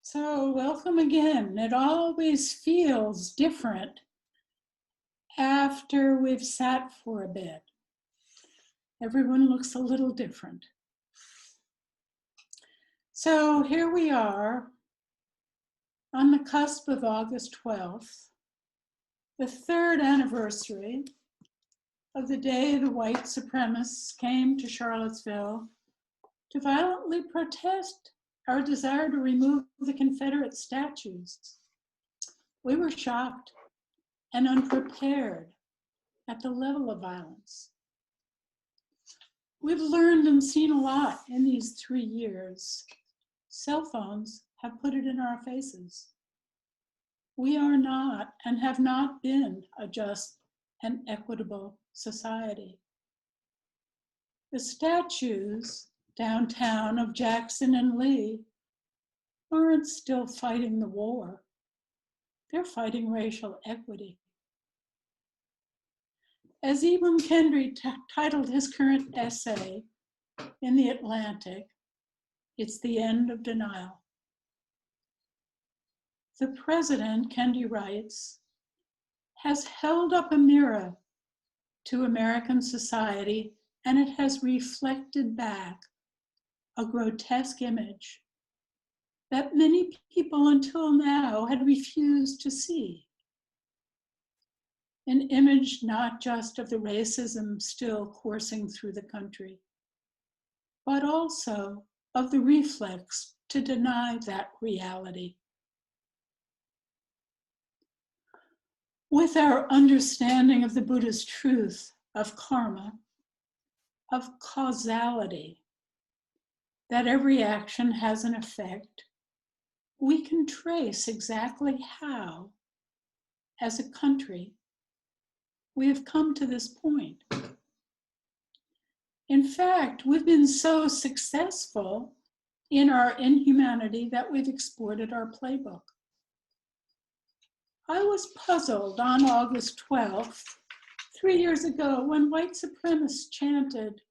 So welcome again. It always feels different after we've sat for a bit. Everyone looks a little different. So here we are on the cusp of August 12th, the third anniversary of the day the white supremacists came to Charlottesville to violently protest our desire to remove the Confederate statues. We were shocked and unprepared at the level of violence. We've learned and seen a lot in these 3 years. Cell phones have put it in our faces. We are not and have not been a just and equitable society. The statues downtown of Jackson and Lee aren't still fighting the war. They're fighting racial equity. As Ibram Kendi titled his current essay in The Atlantic, "It's the End of Denial." The president, Kendi writes, has held up a mirror to American society, and it has reflected back a grotesque image that many people until now had refused to see. An image not just of the racism still coursing through the country, but also of the reflex to deny that reality. With our understanding of the Buddhist truth of karma, of causality, that every action has an effect, we can trace exactly how, as a country, we have come to this point. In fact, we've been so successful in our inhumanity that we've exported our playbook. I was puzzled on August 12th, 3 years ago, when white supremacists chanted,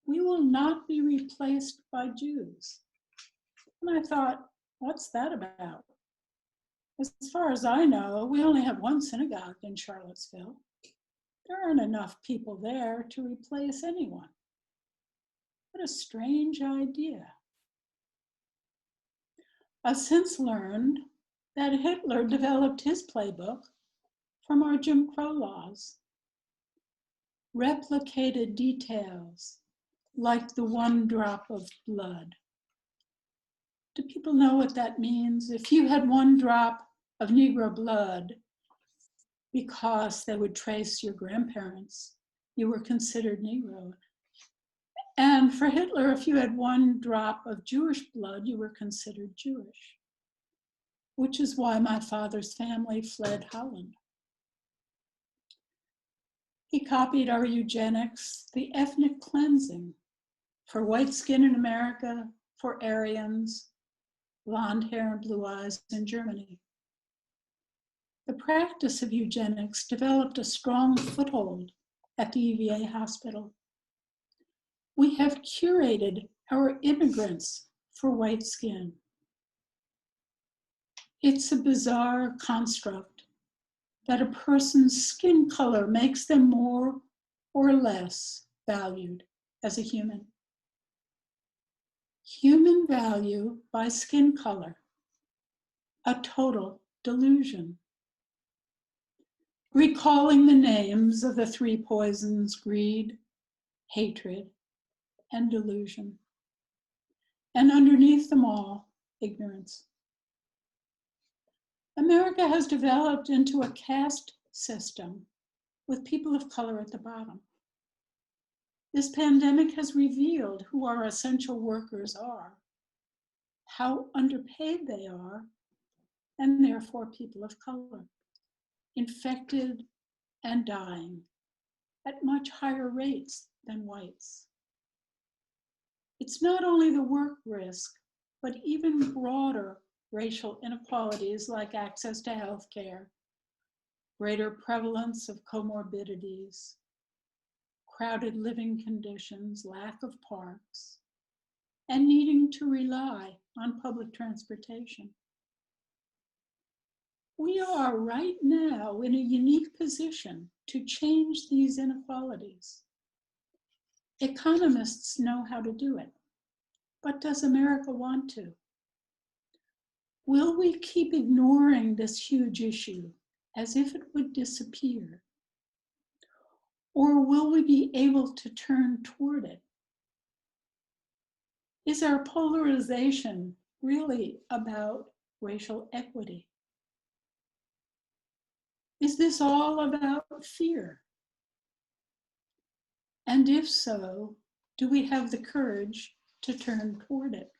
"We will not be replaced by Jews." And I thought, what's that about? As far as I know, we only have one synagogue in Charlottesville. There aren't enough people there to replace anyone. What a strange idea. I've since learned that Hitler developed his playbook from our Jim Crow laws. Replicated details like the one drop of blood. Do people know what that means? If you had one drop of Negro blood, because they would trace your grandparents, you were considered Negro. And for Hitler, if you had one drop of Jewish blood, you were considered Jewish, which is why my father's family fled Holland. He copied our eugenics, the ethnic cleansing for white skin in America, for Aryans, blonde hair and blue eyes in Germany. The practice of eugenics developed a strong foothold at the UVA hospital. We have curated our immigrants for white skin. It's a bizarre construct that a person's skin color makes them more or less valued as a human. Human value by skin color, a total delusion. Recalling the names of the 3 poisons, greed, hatred, and delusion. And underneath them all, ignorance. America has developed into a caste system with people of color at the bottom. This pandemic has revealed who our essential workers are, how underpaid they are, and therefore people of color, infected and dying at much higher rates than whites. It's not only the work risk, but even broader racial inequalities like access to health care, greater prevalence of comorbidities, crowded living conditions, lack of parks, and needing to rely on public transportation. We are right now in a unique position to change these inequalities. Economists know how to do it, but does America want to? Will we keep ignoring this huge issue as if it would disappear? Or will we be able to turn toward it? Is our polarization really about racial equity? Is this all about fear? And if so, do we have the courage to turn toward it?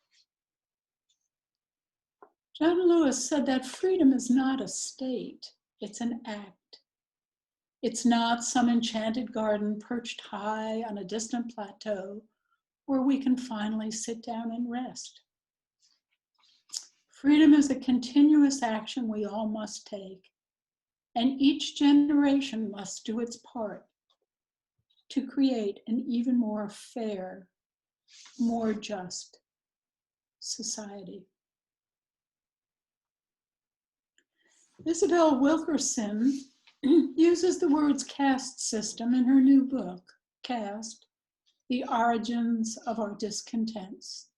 John Lewis said that freedom is not a state, it's an act. It's not some enchanted garden perched high on a distant plateau where we can finally sit down and rest. Freedom is a continuous action we all must take, and each generation must do its part to create an even more fair, more just society. Isabel Wilkerson uses the words caste system in her new book, Caste, The Origins of Our Discontents,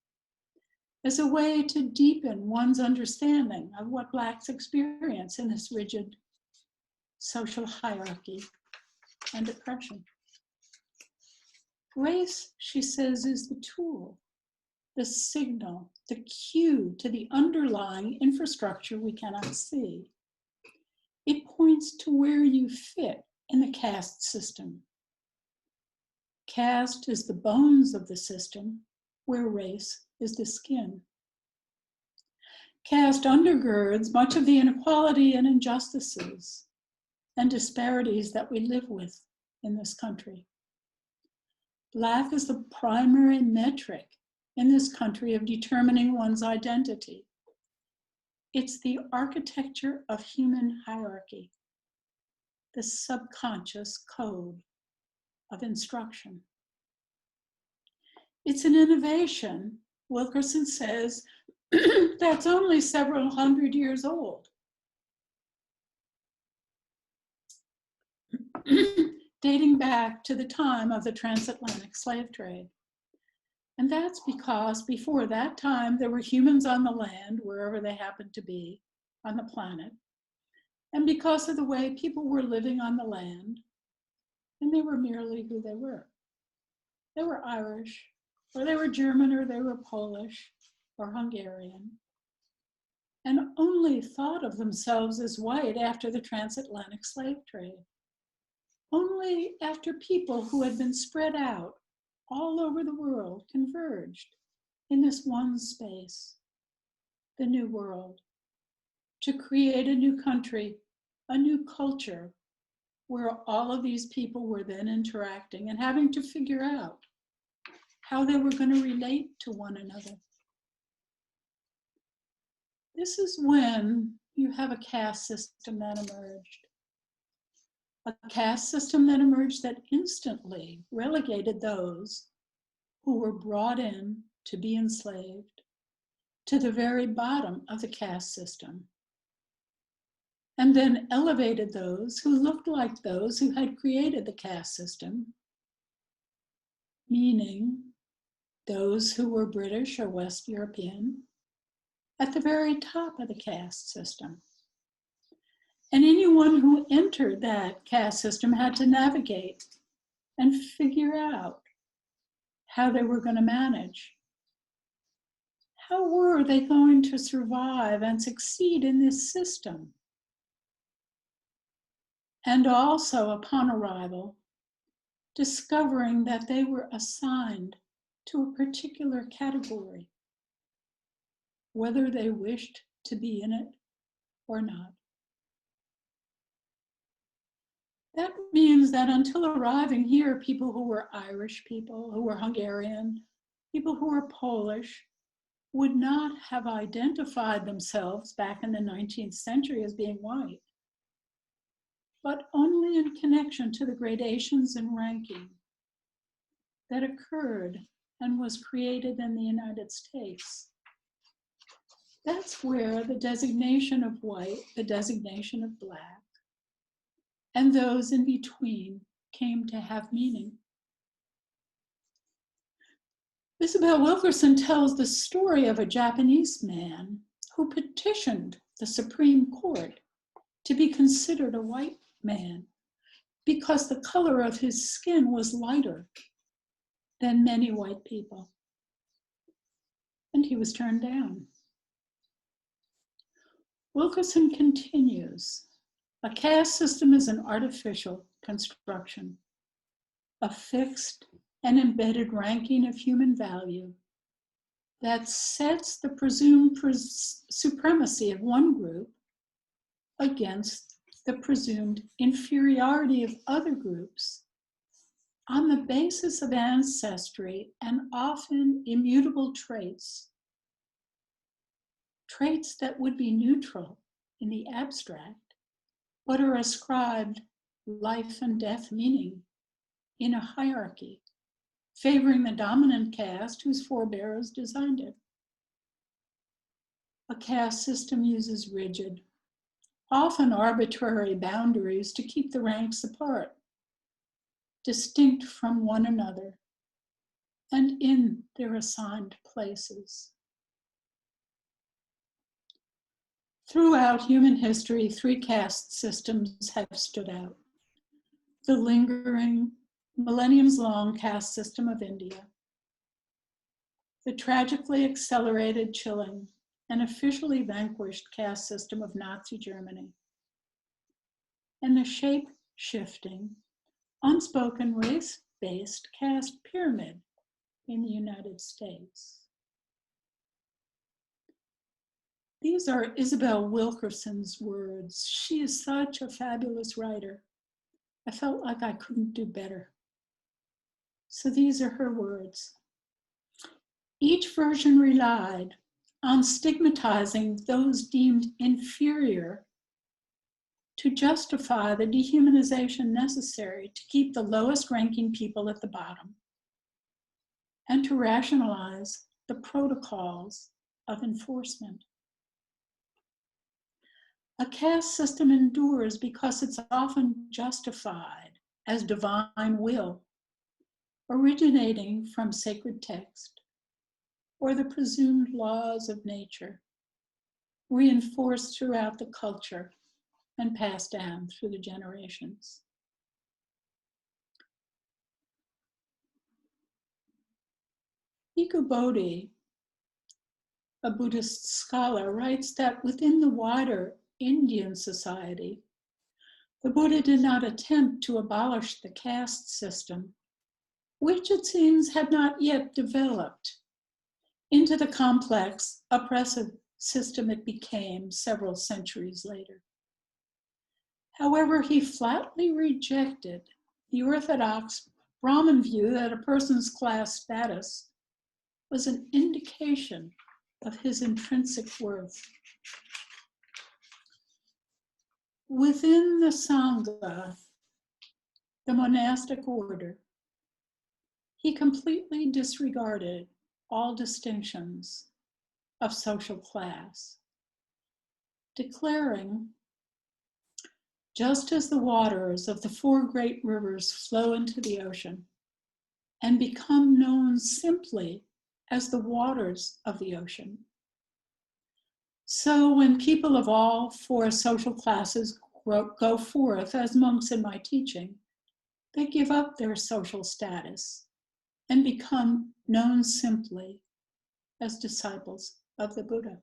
as a way to deepen one's understanding of what Blacks experience in this rigid social hierarchy and oppression. Race, she says, is the tool, the signal, the cue to the underlying infrastructure we cannot see. It points to where you fit in the caste system. Caste is the bones of the system, where race is the skin. Caste undergirds much of the inequality and injustices and disparities that we live with in this country. Black is the primary metric in this country of determining one's identity. It's the architecture of human hierarchy, the subconscious code of instruction. It's an innovation, Wilkerson says, that's only several hundred years old. Dating back to the time of the transatlantic slave trade. And that's because before that time, there were humans on the land, wherever they happened to be on the planet. And because of the way people were living on the land, and they were merely who they were. They were Irish, or they were German, or they were Polish, or Hungarian, and only thought of themselves as white after the transatlantic slave trade. Only after people who had been spread out all over the world converged in this one space, the New World, to create a new country, a new culture, where all of these people were then interacting and having to figure out how they were going to relate to one another. This is when you have a caste system that emerged. A caste system that emerged that instantly relegated those who were brought in to be enslaved to the very bottom of the caste system, and then elevated those who looked like those who had created the caste system, meaning those who were British or West European, at the very top of the caste system. And anyone who entered that caste system had to navigate and figure out how they were going to manage. How were they going to survive and succeed in this system? And also, upon arrival, discovering that they were assigned to a particular category, whether they wished to be in it or not. That means that until arriving here, people who were Irish, people who were Hungarian, people who were Polish, would not have identified themselves back in the 19th century as being white, but only in connection to the gradations and ranking that occurred and was created in the United States That's where the designation of white, the designation of black, and those in between came to have meaning. Isabel Wilkerson tells the story of a Japanese man who petitioned the Supreme Court to be considered a white man because the color of his skin was lighter than many white people. And he was turned down. Wilkerson continues, a caste system is an artificial construction, a fixed and embedded ranking of human value that sets the presumed supremacy of one group against the presumed inferiority of other groups on the basis of ancestry and often immutable traits that would be neutral in the abstract, but are ascribed life and death meaning in a hierarchy, favoring the dominant caste whose forebears designed it. A caste system uses rigid, often arbitrary boundaries to keep the ranks apart, distinct from one another, and in their assigned places. Throughout human history, 3 caste systems have stood out. The lingering, millenniums-long caste system of India, the tragically accelerated, chilling, and officially vanquished caste system of Nazi Germany, and the shape-shifting, unspoken race-based caste pyramid in the United States. These are Isabel Wilkerson's words. She is such a fabulous writer. I felt like I couldn't do better. So these are her words. Each version relied on stigmatizing those deemed inferior to justify the dehumanization necessary to keep the lowest ranking people at the bottom and to rationalize the protocols of enforcement. A caste system endures because it's often justified as divine will, originating from sacred text or the presumed laws of nature, reinforced throughout the culture and passed down through the generations. Bhikkhu Bodhi, a Buddhist scholar, writes that within the wider Indian society, the Buddha did not attempt to abolish the caste system, which it seems had not yet developed into the complex, oppressive system it became several centuries later. However, he flatly rejected the orthodox Brahmin view that a person's class status was an indication of his intrinsic worth. Within the Sangha, the monastic order, he completely disregarded all distinctions of social class, declaring, just as the waters of the 4 great rivers flow into the ocean and become known simply as the waters of the ocean, so when people of all 4 social classes go forth as monks in my teaching, they give up their social status and become known simply as disciples of the Buddha.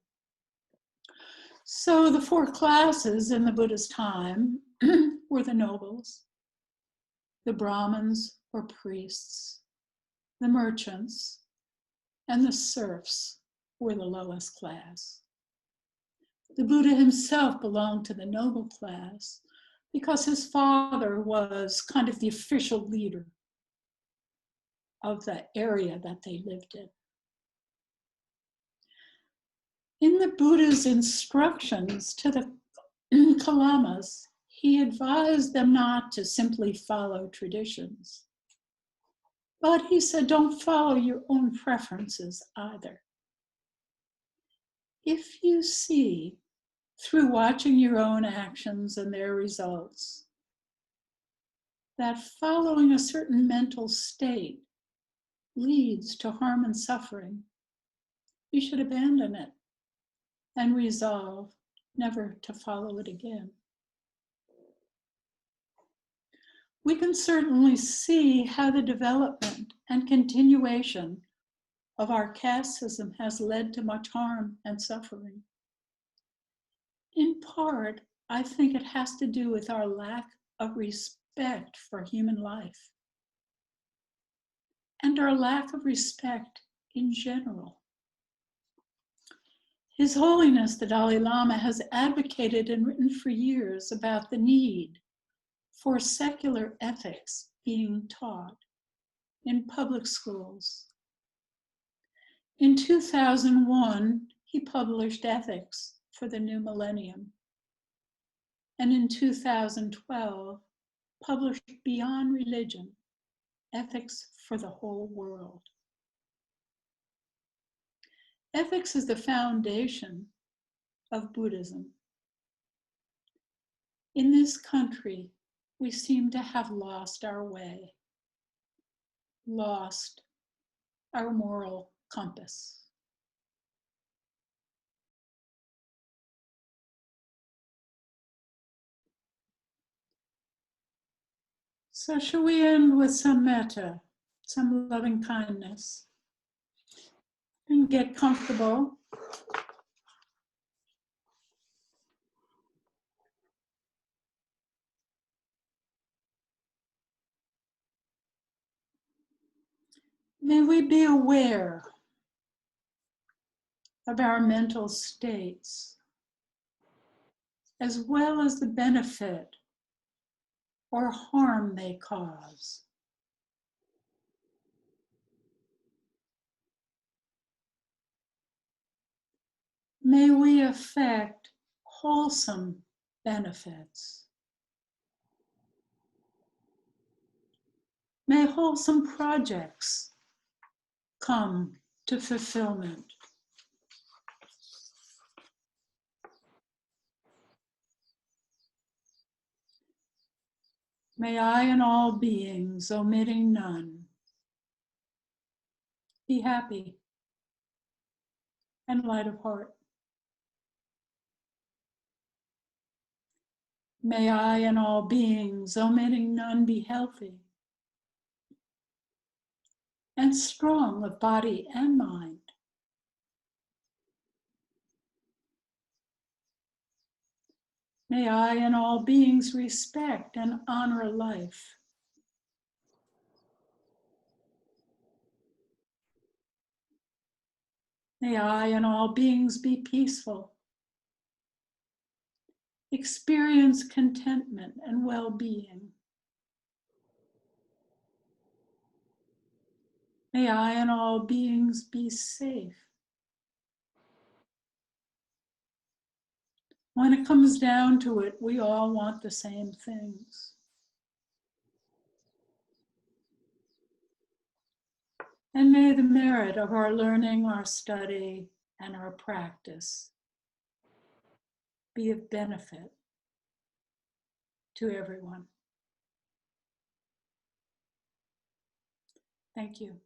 So the 4 classes in the Buddha's time were the nobles, the Brahmins or priests, the merchants, and the serfs were the lowest class. The Buddha himself belonged to the noble class because his father was kind of the official leader of the area that they lived in. In the Buddha's instructions to the Kalamas, he advised them not to simply follow traditions, but he said, don't follow your own preferences either. If you see, through watching your own actions and their results, that following a certain mental state leads to harm and suffering, you should abandon it and resolve never to follow it again. We can certainly see how the development and continuation of our caste system has led to much harm and suffering. In part, I think it has to do with our lack of respect for human life and our lack of respect in general. His Holiness the Dalai Lama has advocated and written for years about the need for secular ethics being taught in public schools. In 2001, he published Ethics for the New Millennium, and in 2012, published Beyond Religion, Ethics for the Whole World. Ethics is the foundation of Buddhism. In this country, we seem to have lost our way, lost our moral compass. So shall we end with some metta, some loving kindness, and get comfortable. May we be aware of our mental states, as well as the benefit or harm they cause. May we affect wholesome benefits. May wholesome projects come to fulfillment. May I and all beings, omitting none, be happy and light of heart. May I and all beings, omitting none, be healthy and strong of body and mind. May I and all beings respect and honor life. May I and all beings be peaceful, experience contentment and well-being. May I and all beings be safe. When it comes down to it, we all want the same things. And may the merit of our learning, our study, and our practice be of benefit to everyone. Thank you.